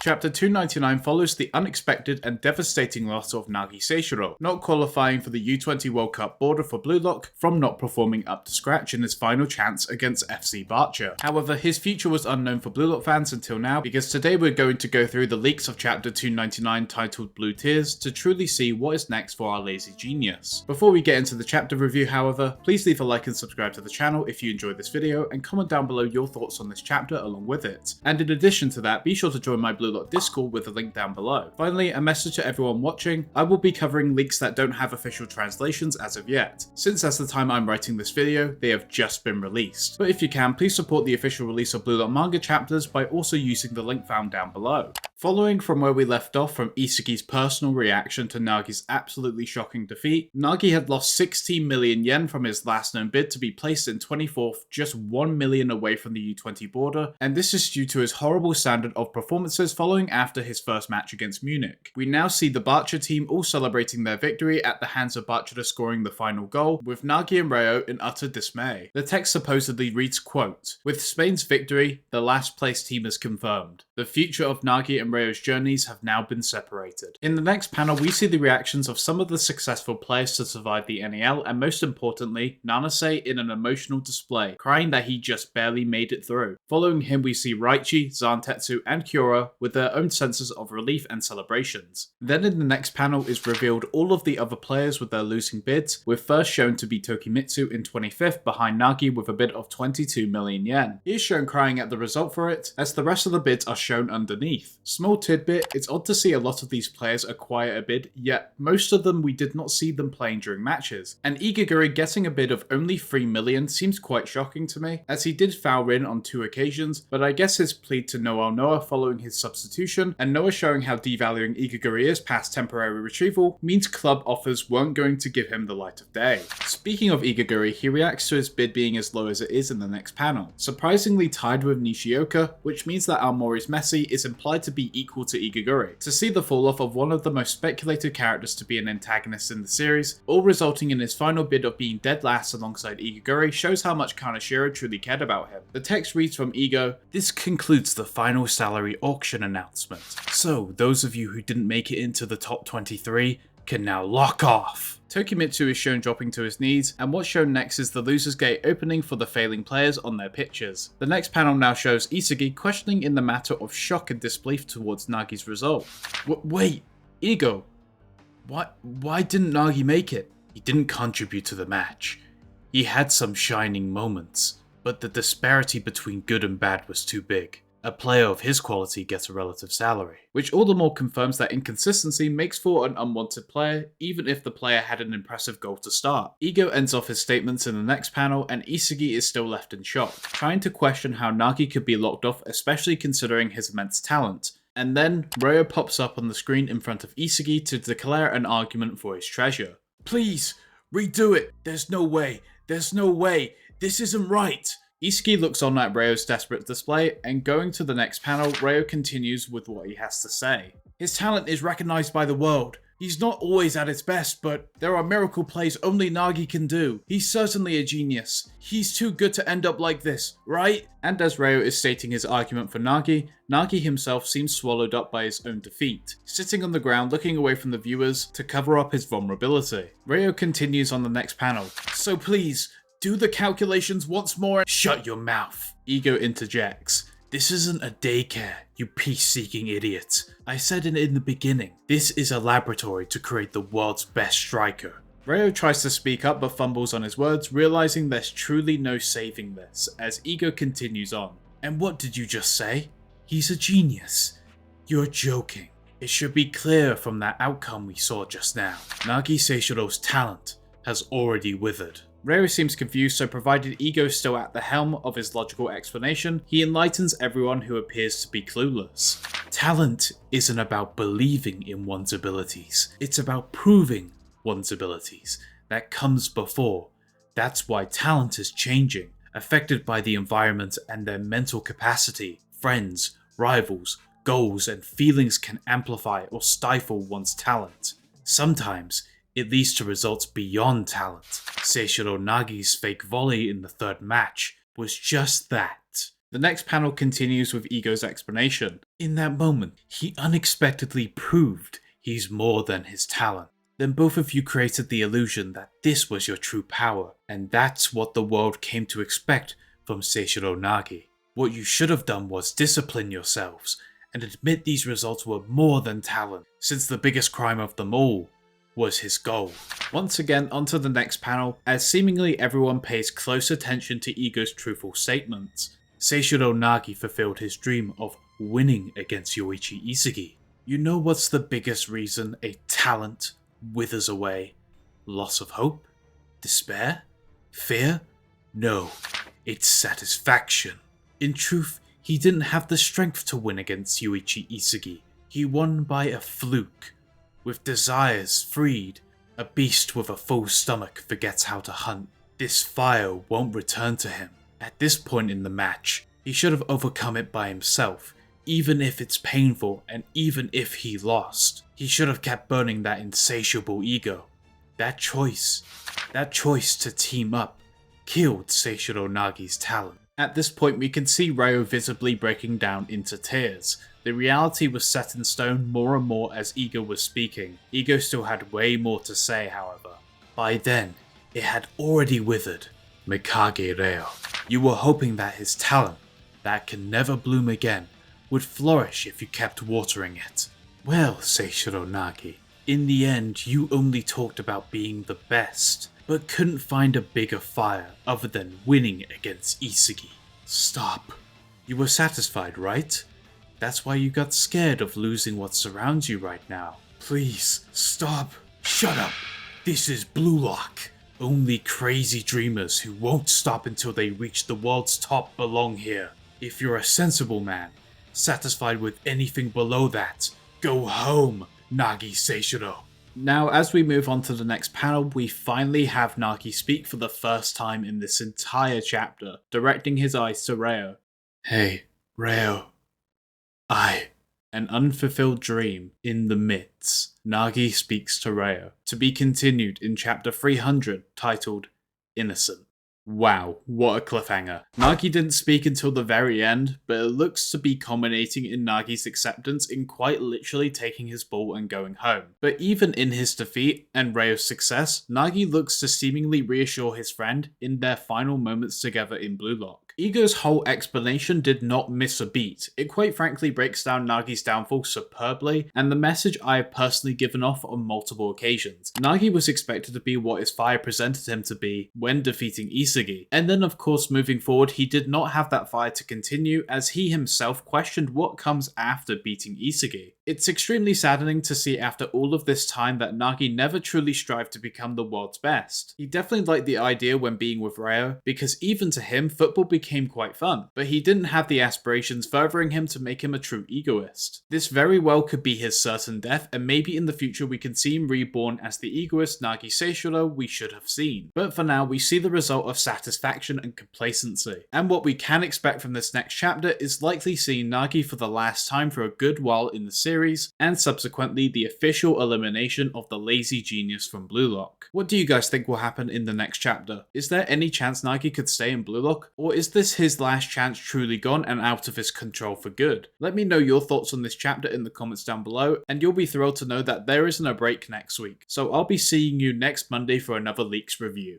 Chapter 299 follows the unexpected and devastating loss of Nagi Seishiro, not qualifying for the U20 World Cup border for BLUELOCK from not performing up to scratch in his final chance against FC Barca. However, his future was unknown for BLUELOCK fans until now, because today we're going to go through the leaks of Chapter 299 titled Blue Tears to truly see what is next for our lazy genius. Before we get into the chapter review, however, please leave a like and subscribe to the channel if you enjoyed this video, and comment down below your thoughts on this chapter along with it. And in addition to that, be sure to join my BLUELOCK Discord with a link down below. Finally, a message to everyone watching: I will be covering leaks that don't have official translations as of yet, since as the time I'm writing this video, they have just been released. But if you can, please support the official release of BLUELOCK manga chapters by also using the link found down below. Following from where we left off from Isagi's personal reaction to Nagi's absolutely shocking defeat, Nagi had lost 16 million yen from his last known bid to be placed in 24th, just 1 million away from the U20 border, and this is due to his horrible standard of performances following after his first match against Munich. We now see the Barca team all celebrating their victory at the hands of Barca scoring the final goal, with Nagi and Reo in utter dismay. The text supposedly reads, quote, "With Spain's victory, the last place team is confirmed. The future of Nagi and Reo's journeys have now been separated." In the next panel, we see the reactions of some of the successful players to survive the NEL, and most importantly, Nanase in an emotional display, crying that he just barely made it through. Following him, we see Raichi, Zantetsu, and Kyora with their own senses of relief and celebrations. Then in the next panel is revealed all of the other players with their losing bids, with first shown to be Tokimitsu in 25th behind Nagi with a bid of 22 million yen. He is shown crying at the result for it, as the rest of the bids are shown underneath. Small tidbit, it's odd to see a lot of these players acquire a bid, yet most of them we did not see them playing during matches. And Igaguri getting a bid of only 3 million seems quite shocking to me, as he did foul in on 2 occasions, but I guess his plea to Noah following his substitution, and Noah showing how devaluing Igaguri is past temporary retrieval, means club offers weren't going to give him the light of day. Speaking of Igaguri, he reacts to his bid being as low as it is in the next panel, surprisingly tied with Nishioka, which means that Aomori's Messi is implied to be equal to Igaguri. To see the fall off of one of the most speculated characters to be an antagonist in the series, all resulting in his final bid of being dead last alongside Igaguri, shows how much Kaneshiro truly cared about him. The text reads from Ego, "This concludes the final salary auction announcement. So, those of you who didn't make it into the top 23 can now lock off." Tokimitsu is shown dropping to his knees, and what's shown next is the losers gate opening for the failing players on their pitches. The next panel now shows Isagi questioning in the matter of shock and disbelief towards Nagi's result. Wait, Ego, why didn't Nagi make it? He didn't contribute to the match. He had some shining moments, but the disparity between good and bad was too big. A player of his quality gets a relative salary, which all the more confirms that inconsistency makes for an unwanted player, even if the player had an impressive goal to start. Ego ends off his statements in the next panel, and Isagi is still left in shock, trying to question how Nagi could be locked off, especially considering his immense talent. And then, Reo pops up on the screen in front of Isagi to declare an argument for his treasure. "Please, redo it! There's no way! This isn't right!" Isagi looks on at Reo's desperate display, and going to the next panel, Reo continues with what he has to say. "His talent is recognized by the world. He's not always at his best, but there are miracle plays only Nagi can do. He's certainly a genius. He's too good to end up like this, right?" And as Reo is stating his argument for Nagi, Nagi himself seems swallowed up by his own defeat, sitting on the ground looking away from the viewers to cover up his vulnerability. Reo continues on the next panel. "So please, do the calculations once more." "Shut your mouth," Ego interjects. "This isn't a daycare, you peace-seeking idiot. I said it in the beginning. This is a laboratory to create the world's best striker." Reo tries to speak up but fumbles on his words, realizing there's truly no saving this, as Ego continues on. "And what did you just say? He's a genius. You're joking. It should be clear from that outcome we saw just now. Nagi Seishiro's talent has already withered." Reo seems confused, so provided Ego is still at the helm of his logical explanation, he enlightens everyone who appears to be clueless. "Talent isn't about believing in one's abilities, it's about proving one's abilities. That comes before. That's why talent is changing, affected by the environment and their mental capacity. Friends, rivals, goals, and feelings can amplify or stifle one's talent. Sometimes it leads to results beyond talent. Seishiro Nagi's fake volley in the third match was just that. The next panel continues with Ego's explanation. In that moment, he unexpectedly proved he's more than his talent. Then both of you created the illusion that this was your true power, and that's what the world came to expect from Seishiro Nagi. What you should have done was discipline yourselves, and admit these results were more than talent, since the biggest crime of them all was his goal. Once again, onto the next panel, as seemingly everyone pays close attention to Ego's truthful statements. Seishiro Nagi fulfilled his dream of winning against Yoichi Isagi. You know what's the biggest reason a talent withers away? Loss of hope? Despair? Fear? No, it's satisfaction. In truth, he didn't have the strength to win against Yoichi Isagi. He won by a fluke. With desires freed, a beast with a full stomach forgets how to hunt. This fire won't return to him. At this point in the match, he should have overcome it by himself, even if it's painful and even if he lost. He should have kept burning that insatiable ego. That choice to team up, killed Seishiro Nagi's talent. At this point we can see Reo visibly breaking down into tears. The reality was set in stone more and more as Ego was speaking. Ego still had way more to say, however. By then, it had already withered. Nagi Reo. You were hoping that his talent, that can never bloom again, would flourish if you kept watering it. Well, Seishiro Nagi, in the end you only talked about being the best, but couldn't find a bigger fire other than winning against Isagi. Stop. You were satisfied, right? That's why you got scared of losing what surrounds you right now. Please, stop. Shut up. This is BLUELOCK. Only crazy dreamers who won't stop until they reach the world's top belong here. If you're a sensible man, satisfied with anything below that, go home, Nagi Seishiro. Now, as we move on to the next panel, we finally have Nagi speak for the first time in this entire chapter, directing his eyes to Reo. Hey, Reo. An unfulfilled dream in the midst. Nagi speaks to Reo. To be continued in chapter 300, titled Innocent. Wow, what a cliffhanger. Nagi didn't speak until the very end, but it looks to be culminating in Nagi's acceptance in quite literally taking his ball and going home. But even in his defeat and Reo's success, Nagi looks to seemingly reassure his friend in their final moments together in BLUELOCK. Ego's whole explanation did not miss a beat. It quite frankly breaks down Nagi's downfall superbly, and the message I have personally given off on multiple occasions. Nagi was expected to be what his fire presented him to be when defeating Isagi, and then of course moving forward he did not have that fire to continue as he himself questioned what comes after beating Isagi. It's extremely saddening to see after all of this time that Nagi never truly strived to become the world's best. He definitely liked the idea when being with Reo, because even to him football became quite fun, but he didn't have the aspirations furthering him to make him a true egoist. This very well could be his certain death, and maybe in the future we can see him reborn as the egoist Nagi Seishiro we should have seen. But for now we see the result of satisfaction and complacency, and what we can expect from this next chapter is likely seeing Nagi for the last time for a good while in the series, and subsequently the official elimination of the lazy genius from BLUELOCK. What do you guys think will happen in the next chapter? Is there any chance Nagi could stay in BLUELOCK, or is this his last chance truly gone and out of his control for good? Let me know your thoughts on this chapter in the comments down below, and you'll be thrilled to know that there isn't a break next week, so I'll be seeing you next Monday for another Leaks review.